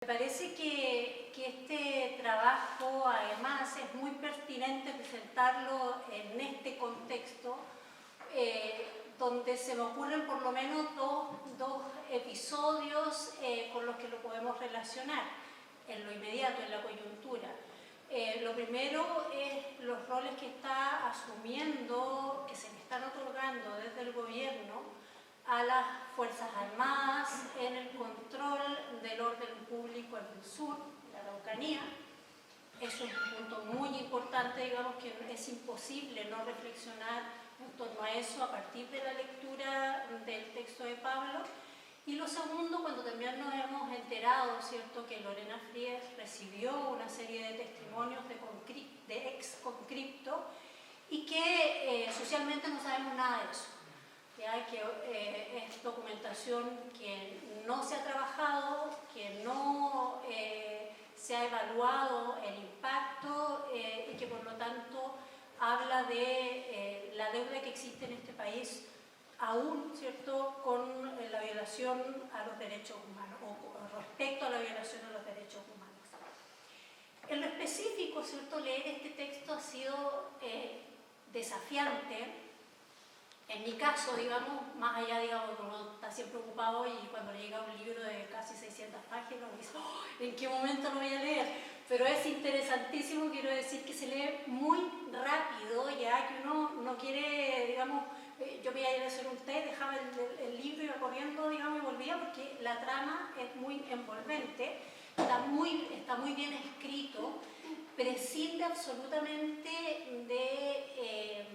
Me parece que este trabajo además es muy pertinente presentarlo en este contexto donde se me ocurren por lo menos dos episodios con los que lo podemos relacionar en lo inmediato, en la coyuntura. Lo primero es los roles que está asumiendo, que se le están otorgando desde el gobierno a las Fuerzas Armadas en el control del orden público en el sur, en la Araucanía. Eso es un punto muy importante, digamos que es imposible no reflexionar en torno a eso a partir de la lectura del texto de Pablo. Y lo segundo, cuando también nos hemos enterado, ¿cierto?, que Lorena Fries recibió una serie de testimonios de ex conscripto y que socialmente no sabemos nada de eso. Ya que es documentación que no se ha trabajado, que no se ha evaluado el impacto y que por lo tanto habla de la deuda que existe en este país aún, ¿cierto?, con la violación a los derechos humanos o respecto a la violación a los derechos humanos. En lo específico, ¿cierto?, leer este texto ha sido desafiante. En mi caso, digamos, más allá, digamos, uno está siempre ocupado y cuando le llega un libro de casi 600 páginas, uno dice, oh, ¿en qué momento lo voy a leer? Pero es interesantísimo, quiero decir, que se lee muy rápido, ya que uno no quiere, digamos, yo me iba a ir a hacer un té, dejaba el libro, iba corriendo, digamos, y volvía, porque la trama es muy envolvente, está muy bien escrito, prescinde absolutamente de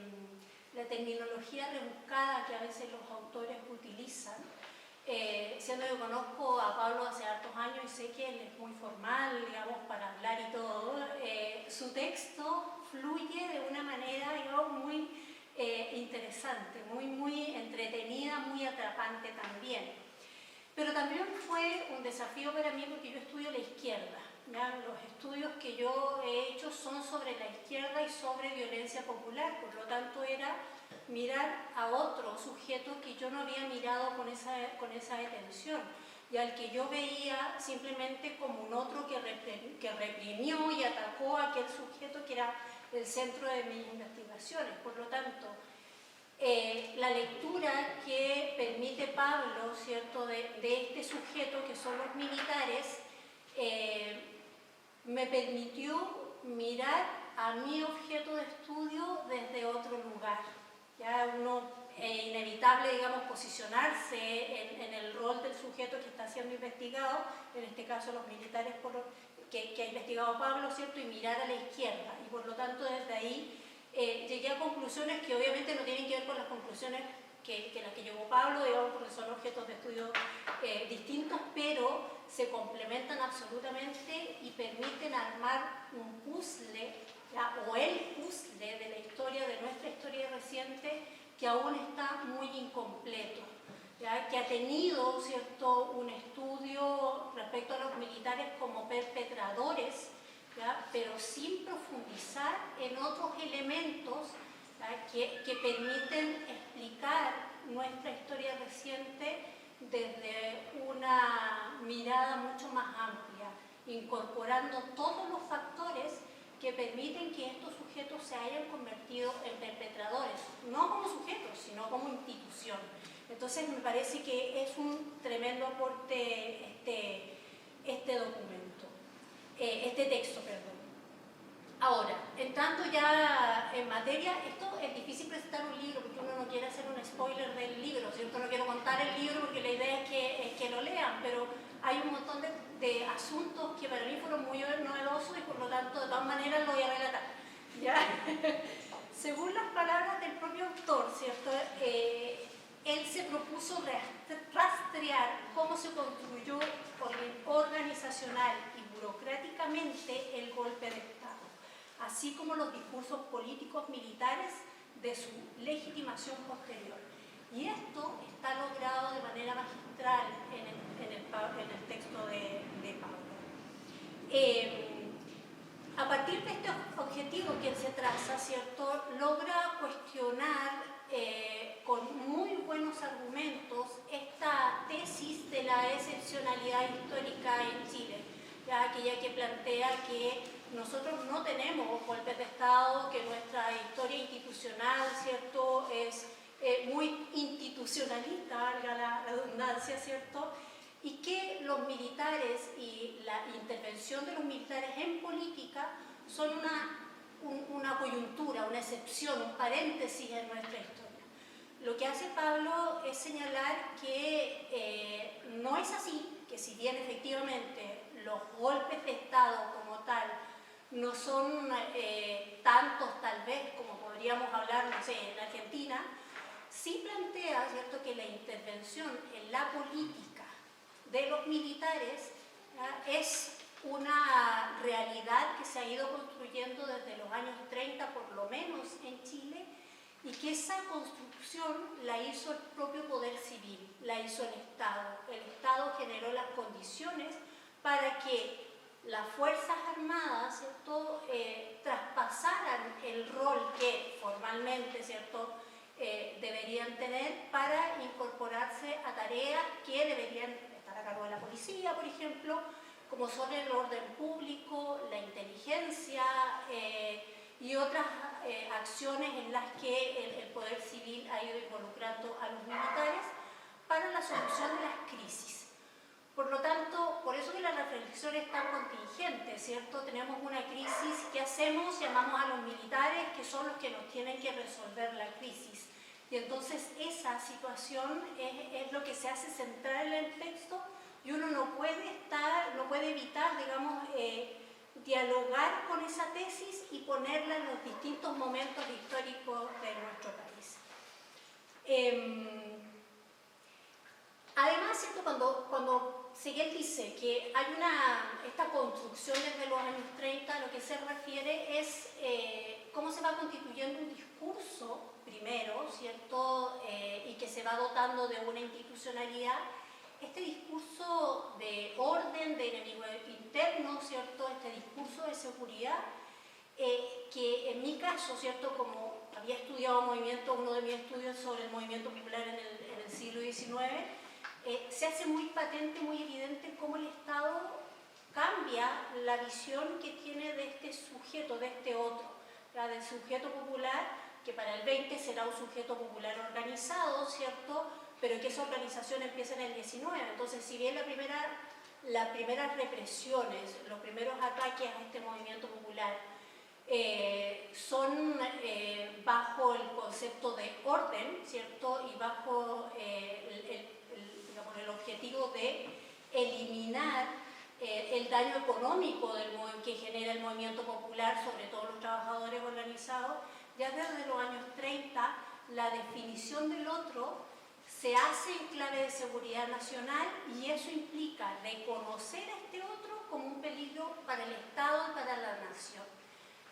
la terminología rebuscada que a veces los autores utilizan. Siendo que conozco a Pablo hace hartos años y sé que él es muy formal, digamos, para hablar y todo, su texto fluye de una manera, digamos, muy interesante, muy entretenida, muy atrapante también. Pero también fue un desafío para mí porque yo estudio la izquierda. ¿Ya? Los estudios que yo he hecho son sobre la izquierda y sobre violencia popular, por lo tanto era mirar a otro sujeto que yo no había mirado con esa detención y al que yo veía simplemente como un otro que reprimió y atacó a aquel sujeto que era el centro de mis investigaciones. Por lo tanto, la lectura que permite Pablo, ¿cierto?, de este sujeto que son los militares, me permitió mirar a mi objeto de estudio desde otro lugar. Ya es inevitable, digamos, posicionarse en el rol del sujeto que está siendo investigado, en este caso los militares que ha investigado Pablo, ¿cierto?, y mirar a la izquierda. Y por lo tanto, desde ahí llegué a conclusiones que obviamente no tienen que ver con las conclusiones que las que llegó Pablo, digamos, porque son objetos de estudio distintos, pero se complementan absolutamente y permiten armar un puzzle, ¿ya?, o el puzzle de la historia, de nuestra historia reciente, que aún está muy incompleto, ¿ya?, que ha tenido, ¿cierto?, un estudio respecto a los militares como perpetradores, ¿ya?, pero sin profundizar en otros elementos, que permiten explicar nuestra historia reciente desde una mirada mucho más amplia, incorporando todos los factores que permiten que estos sujetos se hayan convertido en perpetradores, no como sujetos, sino como institución. Entonces me parece que es un tremendo aporte este documento, este texto, perdón. Ahora, entrando ya en materia, esto es difícil presentar un libro porque uno no quiere hacer un spoiler del libro, ¿cierto? No quiero contar el libro porque la idea es que lo lean, pero hay un montón de asuntos que para mí fueron muy novedosos y por lo tanto de todas maneras lo voy a relatar, ¿ya? Según las palabras del propio autor, ¿cierto?, él se propuso rastrear cómo se construyó organizacional y burocráticamente el golpe de Estado, así como los discursos políticos militares de su legitimación posterior. Y esto está logrado de manera magistral en el texto de Pablo. A partir de este objetivo que él se traza, ¿cierto?, logra cuestionar con muy buenos argumentos esta tesis de la excepcionalidad histórica en Chile. aquella que plantea que nosotros no tenemos golpes de Estado, que nuestra historia institucional, ¿cierto?, es muy institucionalista, valga la redundancia, ¿cierto?, y que los militares y la intervención de los militares en política son una coyuntura, una excepción, un paréntesis en nuestra historia. Lo que hace Pablo es señalar que no es así, que si bien efectivamente los golpes de Estado como tal no son tantos tal vez como podríamos hablar, no sé, en Argentina, sí plantea, ¿cierto?, que la intervención en la política de los militares es una realidad que se ha ido construyendo desde los años 30 por lo menos en Chile, y que esa construcción la hizo el propio poder civil, la hizo el Estado. El Estado generó las condiciones para que las Fuerzas Armadas, ¿cierto?, traspasaran el rol que formalmente, ¿cierto?, deberían tener para incorporarse a tareas que deberían estar a cargo de la policía, por ejemplo, como son el orden público, la inteligencia y otras acciones en las que el poder civil ha ido involucrando a los militares para la solución de las crisis. Por lo tanto, por eso que la reflexión es tan contingente, ¿cierto? Tenemos una crisis, ¿qué hacemos? Llamamos a los militares, que son los que nos tienen que resolver la crisis. Y entonces esa situación es lo que se hace central en el texto, y uno no puede evitar, digamos, dialogar con esa tesis y ponerla en los distintos momentos históricos de nuestro país. Además, ¿cierto?, cuando Seguel dice que hay esta construcción desde los años 30, lo que se refiere es cómo se va constituyendo un discurso primero, ¿cierto?, y que se va dotando de una institucionalidad. Este discurso de orden, de enemigo interno, ¿cierto?, este discurso de seguridad, que en mi caso, ¿cierto?, como había estudiado uno de mis estudios sobre el movimiento popular en el siglo XIX, se hace muy patente, muy evidente cómo el Estado cambia la visión que tiene de este sujeto, de este otro, del sujeto popular, que para el 20 será un sujeto popular organizado, ¿cierto?, pero que esa organización empieza en el 19. Entonces, si bien las primeras represiones, los primeros ataques a este movimiento popular son bajo el concepto de orden, ¿cierto?, y bajo el objetivo de eliminar el daño económico que genera el movimiento popular, sobre todo los trabajadores organizados, ya desde los años 30 la definición del otro se hace en clave de seguridad nacional, y eso implica reconocer a este otro como un peligro para el Estado y para la nación.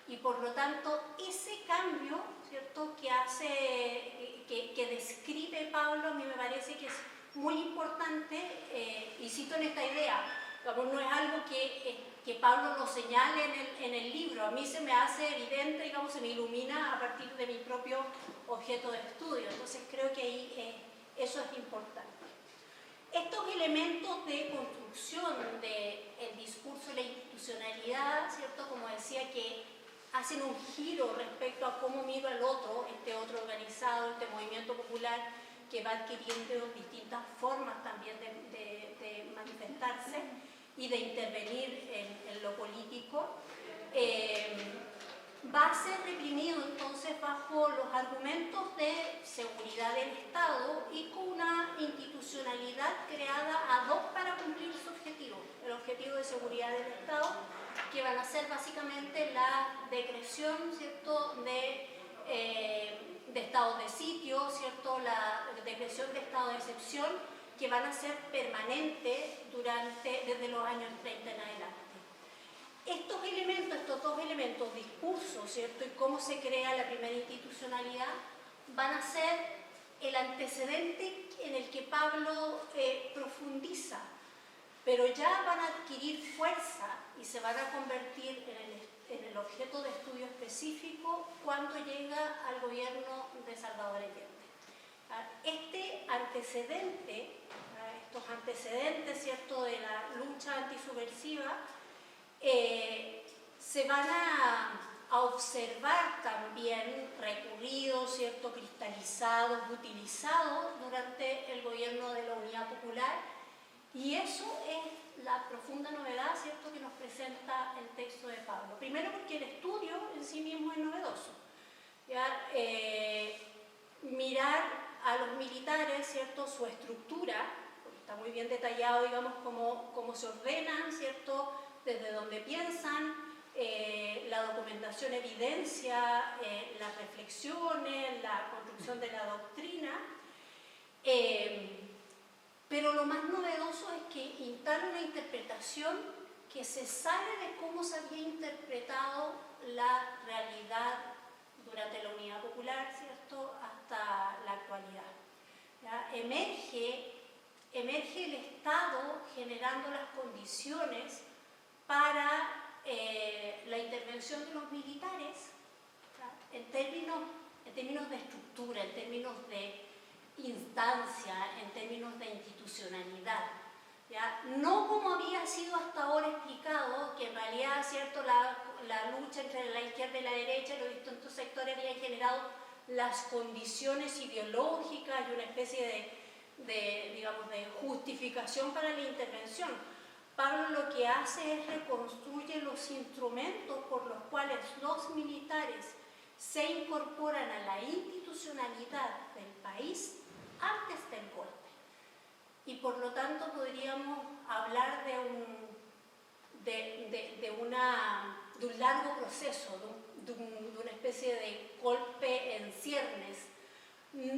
Y por lo tanto, ese cambio, ¿cierto?, que describe Pablo, a mí me parece que es muy importante, y cito en esta idea, no es algo que Pablo lo señale en el libro, a mí se me hace evidente, digamos, se me ilumina a partir de mi propio objeto de estudio. Entonces creo que ahí eso es importante. Estos elementos de construcción del discurso y la institucionalidad, ¿cierto?, como decía, que hacen un giro respecto a cómo miro al otro, este otro organizado, este movimiento popular, que va adquiriendo distintas formas también de manifestarse y de intervenir en lo político, va a ser reprimido entonces bajo los argumentos de seguridad del Estado y con una institucionalidad creada ad hoc para cumplir su objetivo, el objetivo de seguridad del Estado, que van a ser básicamente la decreción, ¿cierto?, de estados de sitio, ¿cierto?, la decreción de estado de excepción, que van a ser permanentes desde los años 30 en adelante. Estos dos elementos, discurso, ¿cierto?, y cómo se crea la primera institucionalidad, van a ser el antecedente en el que Pablo profundiza, pero ya van a adquirir fuerza y se van a convertir en el objeto de estudio específico cuando llega al gobierno de Salvador Allende. Este antecedente, estos antecedentes, ¿cierto?, de la lucha antisubversiva, se van a observar también recurridos, ¿cierto?, cristalizados, utilizados durante el gobierno de la Unidad Popular, y eso es la profunda novedad, ¿cierto?, que nos presenta el texto de Pablo. Primero porque el estudio en sí mismo es novedoso. ¿Ya? Mirar a los militares, ¿cierto?, su estructura, porque está muy bien detallado, digamos, cómo se ordenan, ¿cierto?, desde donde piensan, la documentación evidencia, las reflexiones, la construcción de la doctrina, pero lo más novedoso es que instala una interpretación que se sale de cómo se había interpretado la realidad durante la Unidad Popular, ¿cierto?, hasta la actualidad. ¿Ya? Emerge el Estado generando las condiciones para la intervención de los militares, ¿ya?, en términos de estructura, en términos de instancia, en términos de institucionalidad. ¿Ya? No como había sido hasta ahora explicado, que en realidad, ¿cierto?, la lucha entre la izquierda y la derecha, los distintos sectores habían generado las condiciones ideológicas y una especie digamos, de justificación para la intervención. Pablo lo que hace es reconstruir los instrumentos por los cuales los militares se incorporan a la institucionalidad del país antes del golpe. Y por lo tanto podríamos hablar de un largo proceso, de una especie de golpe en ciernes,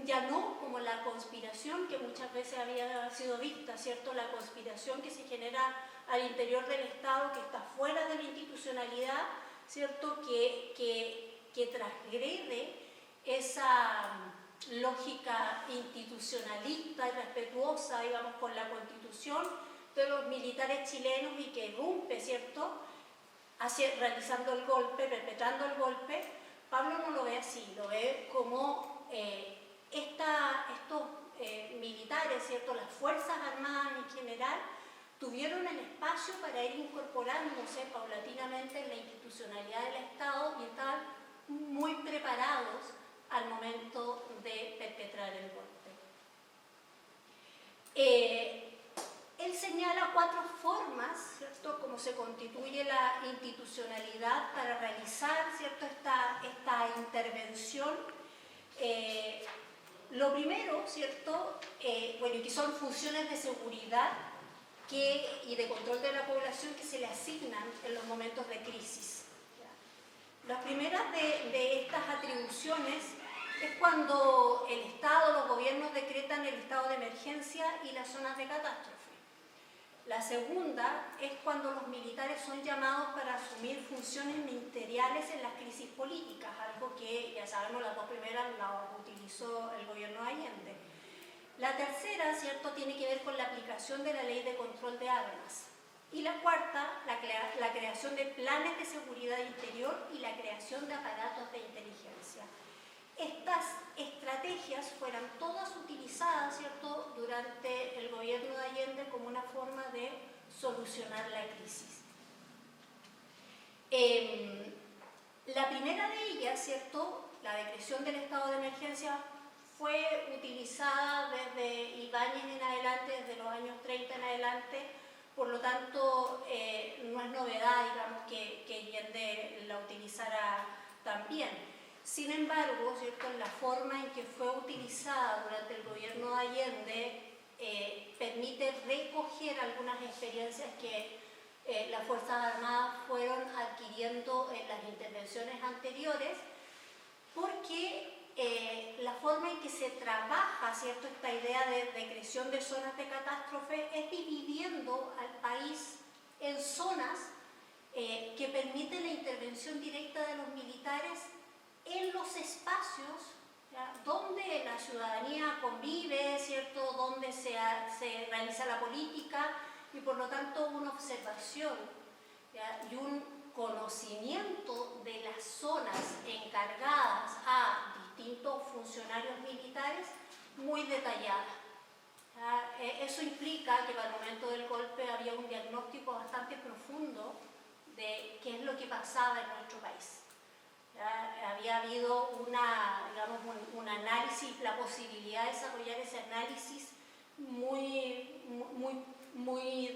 ya no como la conspiración que muchas veces había sido vista, ¿cierto?, la conspiración que se genera al interior del Estado, que está fuera de la institucionalidad, ¿cierto?, que transgrede esa lógica institucionalista y respetuosa, digamos, con la Constitución de los militares chilenos y que irrumpe, ¿cierto?, realizando el golpe, perpetrando el golpe. Pablo no lo ve así, lo ve como estos militares, ¿cierto?, las Fuerzas Armadas en general, tuvieron el espacio para ir incorporándose paulatinamente en la institucionalidad del Estado y estaban muy preparados al momento de perpetrar el golpe. Él señala 4 formas, ¿cierto?, como se constituye la institucionalidad para realizar, ¿cierto?, esta intervención. Lo primero, ¿cierto?, bueno, y que son funciones de seguridad y de control de la población que se le asignan en los momentos de crisis. La primera de estas atribuciones es cuando el Estado, los gobiernos decretan el estado de emergencia y las zonas de catástrofe. La segunda es cuando los militares son llamados para asumir funciones ministeriales en las crisis políticas, algo que ya sabemos las 2 primeras las utilizó el gobierno de Allende. La tercera, ¿cierto?, tiene que ver con la aplicación de la ley de control de armas. Y la cuarta, la creación de planes de seguridad interior y la creación de aparatos de inteligencia. Estas estrategias fueron todas utilizadas, ¿cierto?, durante el gobierno de Allende como una forma de solucionar la crisis. La primera de ellas, ¿cierto?, la decreción del estado de emergencia, fue utilizada desde Ibáñez en adelante, desde los años 30 en adelante, por lo tanto no es novedad, digamos, que Allende la utilizara también. Sin embargo, ¿cierto?, la forma en que fue utilizada durante el gobierno de Allende permite recoger algunas experiencias que las Fuerzas Armadas fueron adquiriendo en las intervenciones anteriores, porque la forma en que se trabaja, ¿cierto?, esta idea de decreción de zonas de catástrofe es dividiendo al país en zonas que permiten la intervención directa de los militares en los espacios, ¿ya?, donde la ciudadanía convive, ¿cierto?, donde se realiza la política y por lo tanto una observación, ¿ya?, y un conocimiento de las zonas encargadas a distintos funcionarios militares muy detallada. Eso implica que para el momento del golpe había un diagnóstico bastante profundo de qué es lo que pasaba en nuestro país. ¿Ya? Había habido digamos, un análisis, la posibilidad de desarrollar ese análisis muy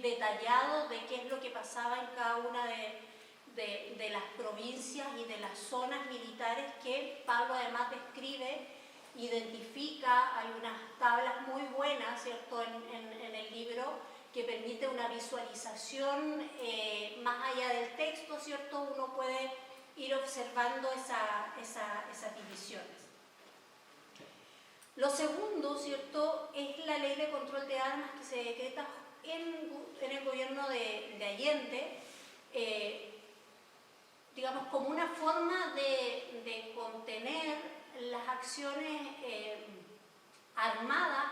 detallado de qué es lo que pasaba en cada una de las provincias y de las zonas militares que Pablo además describe, identifica. Hay unas tablas muy buenas, ¿cierto?, en el libro, que permite una visualización más allá del texto, ¿cierto? Uno puede ir observando esas divisiones. Lo segundo, ¿cierto?, es la ley de control de armas que se decreta en el gobierno de Allende, digamos, como una forma de contener las acciones armadas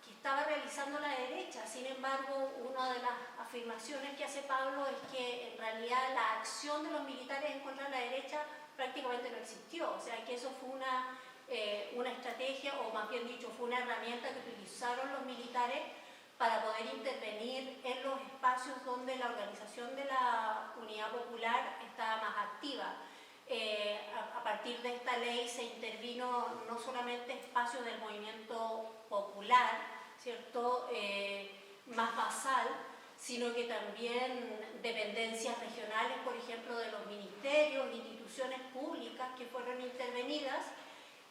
que estaba realizando la derecha. Sin embargo, una de las afirmaciones que hace Pablo es que en realidad la acción de los militares en contra de la derecha prácticamente no existió, o sea que eso fue una estrategia, o más bien dicho, fue una herramienta que utilizaron los militares para poder intervenir en los espacios donde la organización de la Unidad Popular estaba más activa. A partir de esta ley se intervino no solamente espacios del movimiento popular, ¿cierto?, más basal, sino que también dependencias regionales, por ejemplo, de los ministerios, instituciones públicas que fueron intervenidas,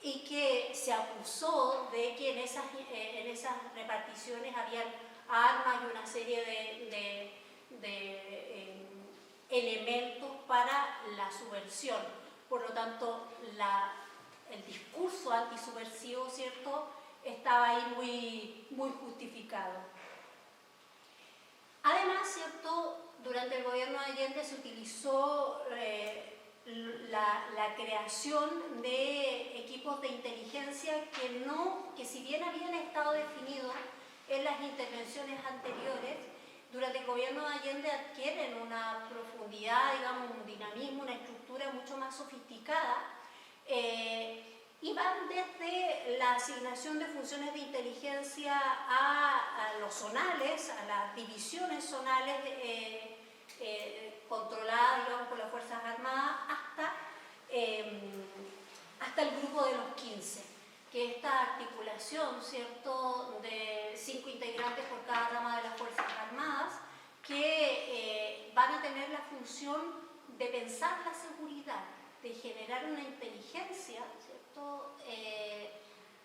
y que se acusó de que en esas reparticiones habían armas y una serie de elementos para la subversión. Por lo tanto, el discurso antisubversivo, ¿cierto?, estaba ahí muy justificado. Además, ¿cierto?, durante el gobierno de Allende se utilizó la creación de equipos de inteligencia que si bien habían estado definidos en las intervenciones anteriores, durante el gobierno de Allende adquieren una profundidad, digamos, un dinamismo, una estructura mucho más sofisticada, y van desde la asignación de funciones de inteligencia a los zonales, a las divisiones zonales controladas, digamos, por las Fuerzas Armadas, hasta el grupo de los 15, que esta articulación, ¿cierto?, de 5 integrantes por cada rama de las Fuerzas Armadas, que van a tener la función de pensar la seguridad, de generar una inteligencia, ¿cierto?,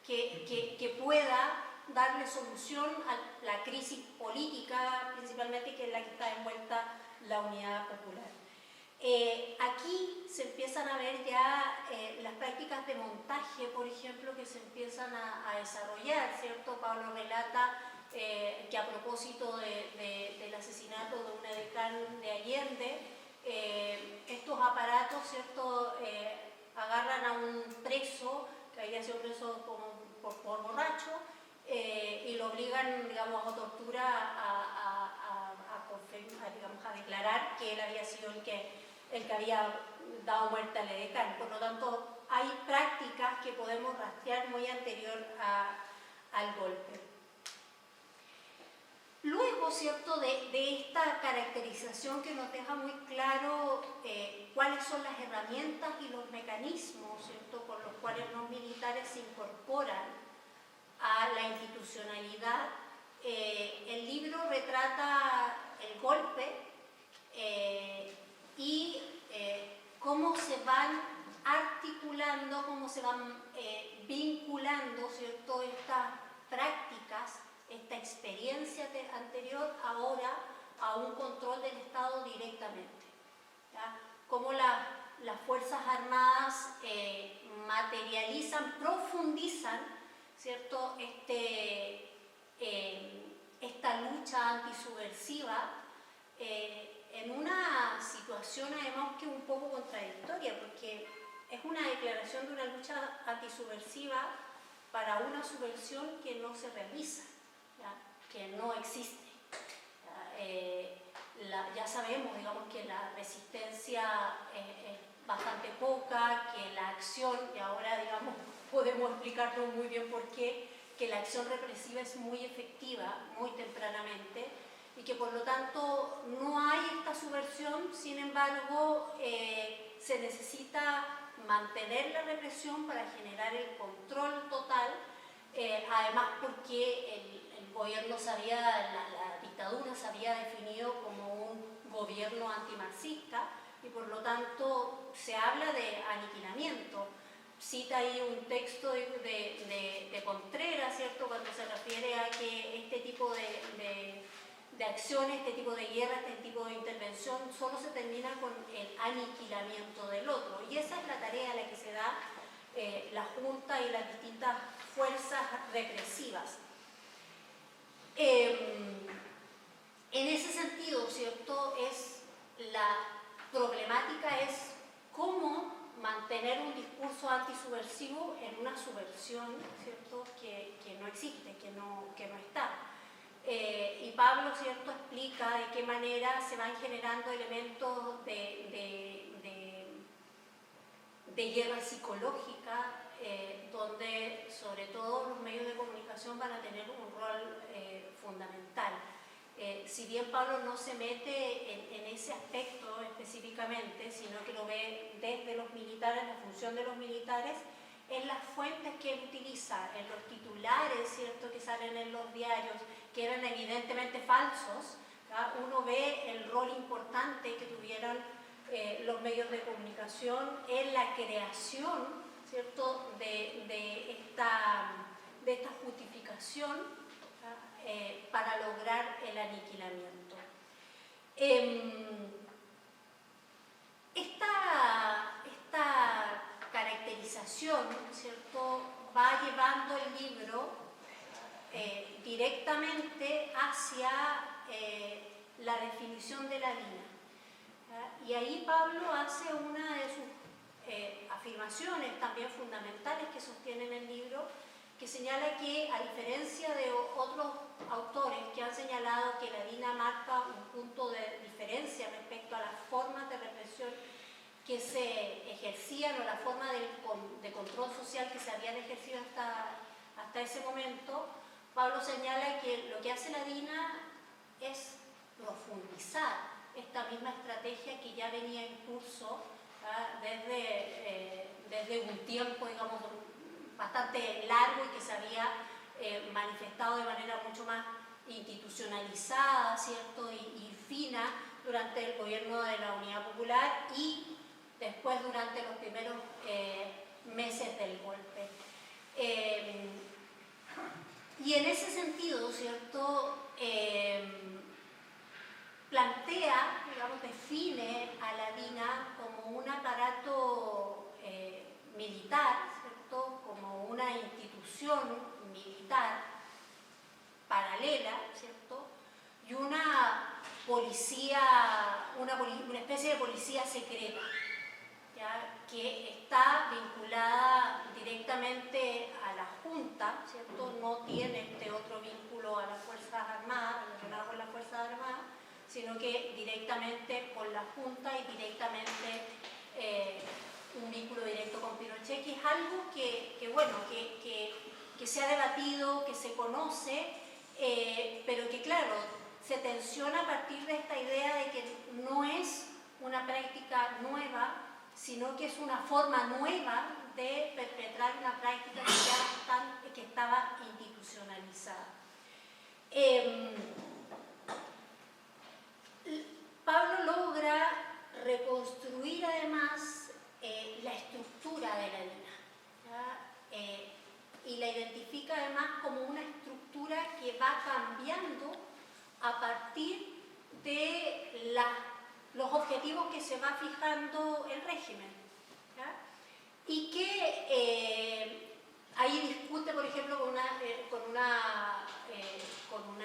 que pueda darle solución a la crisis política, principalmente, que es la que está envuelta la Unidad Popular. Aquí se empiezan a ver ya las prácticas de montaje, por ejemplo, que se empiezan a desarrollar, ¿cierto? Pablo relata que a propósito del asesinato de un edecán de Allende, estos aparatos, ¿cierto?, agarran a un preso que había sido preso por borracho, y lo obligan, digamos, a tortura, digamos, a declarar que él había sido el que había dado muerte al edecán. Por lo tanto, hay prácticas que podemos rastrear muy anterior al golpe. Luego, ¿cierto?, de esta caracterización que nos deja muy claro cuáles son las herramientas y los mecanismos, ¿cierto?, por los cuales los militares se incorporan a la institucionalidad, el libro retrata el golpe y cómo se van articulando, cómo se van vinculando, ¿cierto?, estas prácticas, esta experiencia anterior ahora a un control del Estado directamente. ¿Ya? Cómo las Fuerzas Armadas materializan, profundizan, ¿cierto?, esta lucha antisubversiva en una situación además que un poco contradictoria, porque es una declaración de una lucha antisubversiva para una subversión que no se realiza, ¿ya?, que no existe. Ya sabemos, digamos, que la resistencia es bastante poca, que la acción, y ahora, digamos, podemos explicarlo muy bien por qué, que la acción represiva es muy efectiva muy tempranamente, y que por lo tanto no hay esta subversión. Sin embargo, se necesita mantener la represión para generar el control total, además porque el gobierno la dictadura se había definido como un gobierno antimarxista y por lo tanto se habla de aniquilamiento. Cita ahí un texto de Contreras, ¿cierto?, cuando se refiere a que este tipo de acciones, este tipo de guerra, este tipo de intervención solo se termina con el aniquilamiento del otro, y esa es la tarea a la que se da la Junta y las distintas fuerzas represivas. En ese sentido, ¿cierto?, la problemática es cómo mantener un discurso antisubversivo en una subversión, ¿cierto?, que no existe, que no está. Y Pablo, ¿cierto?, explica de qué manera se van generando elementos de guerra psicológica, donde sobre todo los medios de comunicación van a tener un rol fundamental. Si bien Pablo no se mete en ese aspecto específicamente, sino que lo ve desde los militares, la función de los militares, en las fuentes que él utiliza, en los titulares, ¿cierto?, que salen en los diarios, que eran evidentemente falsos, ¿verdad? Uno ve el rol importante que tuvieron los medios de comunicación en la creación, ¿cierto?, de esta justificación, para lograr el aniquilamiento. Esta caracterización, ¿cierto?, va llevando el libro directamente hacia la definición de la DINA. Y ahí Pablo hace una de sus afirmaciones también fundamentales que sostiene en el libro, que señala que, a diferencia de otros autores que han señalado que la DINA marca un punto de diferencia respecto a las formas de represión que se ejercían o la forma de control social que se habían ejercido hasta ese momento, Pablo señala que lo que hace la DINA es profundizar esta misma estrategia que ya venía en curso desde un tiempo, digamos, bastante largo y que se había manifestado de manera mucho más institucionalizada, ¿cierto?, y fina durante el gobierno de la Unidad Popular y después durante los primeros meses del golpe. Y en ese sentido, ¿cierto?, plantea, digamos, define a la DINA como un aparato militar, ¿cierto?, como una institución militar paralela, ¿cierto?, y una policía, una especie de policía secreta, ¿ya?, que está vinculada directamente a la Junta, ¿cierto?, no tiene este otro vínculo a las Fuerzas Armadas, relacionado con las Fuerzas Armadas, sino que directamente con la Junta y directamente un vínculo directo con Pinochet, que es algo que se ha debatido, que se conoce, pero que, claro, se tensiona a partir de esta idea de que no es una práctica nueva, sino que es una forma nueva de perpetrar una práctica que estaba institucionalizada. Pablo logra reconstruir además la estructura de la DINA, y la identifica además como una estructura que va cambiando a partir de los objetivos que se va fijando el régimen, ¿ya? Y que ahí discute, por ejemplo, con una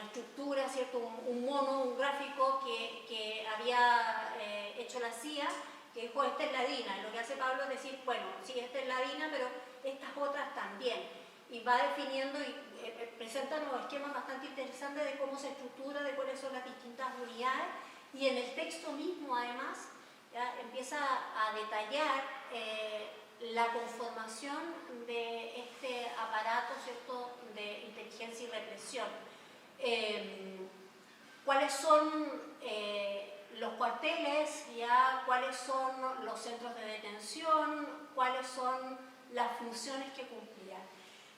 estructura, ¿cierto?, un mono, un gráfico que había hecho la CIA, que dijo, esta es la DINA. Y lo que hace Pablo es decir, bueno, sí, esta es la DINA, pero estas otras también. Y va definiendo y presenta unos esquemas bastante interesantes de cómo se estructura, de cuáles son las distintas unidades. Y en el texto mismo, además, ya empieza a detallar la conformación de este aparato, ¿cierto?, de inteligencia y represión. cuáles son los cuarteles, ya cuáles son los centros de detención, cuáles son las funciones que cumplían.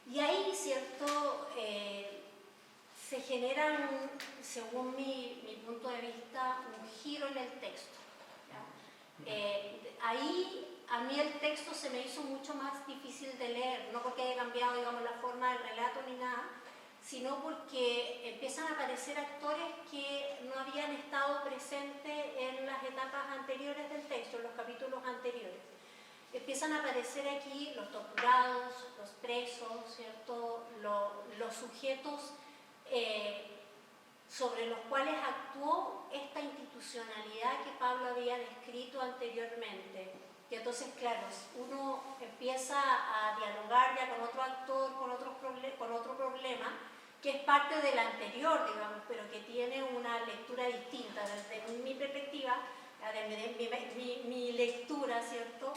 Y ahí, ¿cierto?, se genera, según mi punto de vista, un giro en el texto. Ahí a mí el texto se me hizo mucho más difícil de leer, no porque haya cambiado, digamos, la forma del relato ni nada, sino porque empiezan a aparecer actores que no habían estado presentes en las etapas anteriores del texto, en los capítulos anteriores. Empiezan a aparecer aquí los torturados, los presos, ¿cierto?, los sujetos sobre los cuales actuó esta institucionalidad que Pablo había descrito anteriormente. Y entonces, claro, uno empieza a dialogar ya con otro actor, con otro problema, que es parte del anterior, digamos, pero que tiene una lectura distinta. Desde mi perspectiva, mi lectura, ¿cierto?,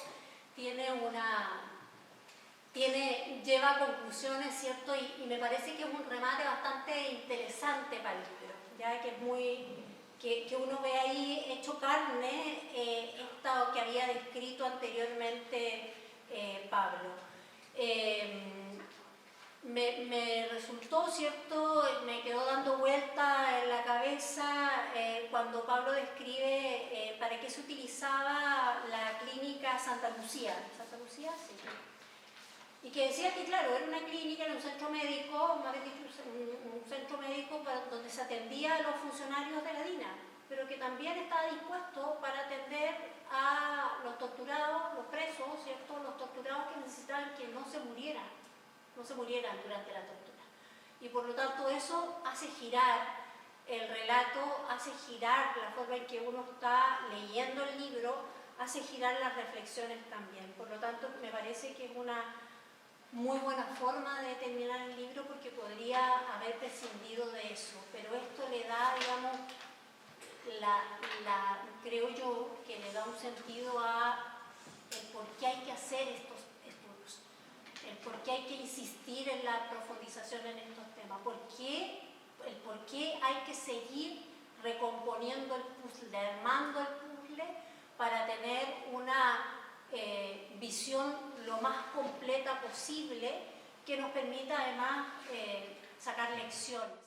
lleva a conclusiones, ¿cierto? Y me parece que es un remate bastante interesante para el libro, ya que uno ve ahí hecho carne esto que había descrito anteriormente Pablo. Me resultó, ¿cierto?, me quedó dando vuelta en la cabeza cuando Pablo describe para qué se utilizaba la clínica Santa Lucía. ¿Santa Lucía? Sí. Y que decía que, claro, era una clínica, era un centro médico, más bien dicho, un centro médico donde se atendía a los funcionarios de la DINA, pero que también estaba dispuesto para atender a los torturados, los presos, ¿cierto?, los torturados que necesitaban que no se murieran durante la tortura. Y por lo tanto eso hace girar el relato, hace girar la forma en que uno está leyendo el libro, hace girar las reflexiones también. Por lo tanto, me parece que es una muy buena forma de terminar el libro porque podría haber prescindido de eso, pero esto le da, digamos, creo yo que le da un sentido a el por qué hay que hacer estos estudios, el por qué hay que insistir en la profundización en estos temas, el por qué hay que seguir recomponiendo el puzzle, armando el puzzle para tener una visión lo más completa posible que nos permita además sacar lecciones.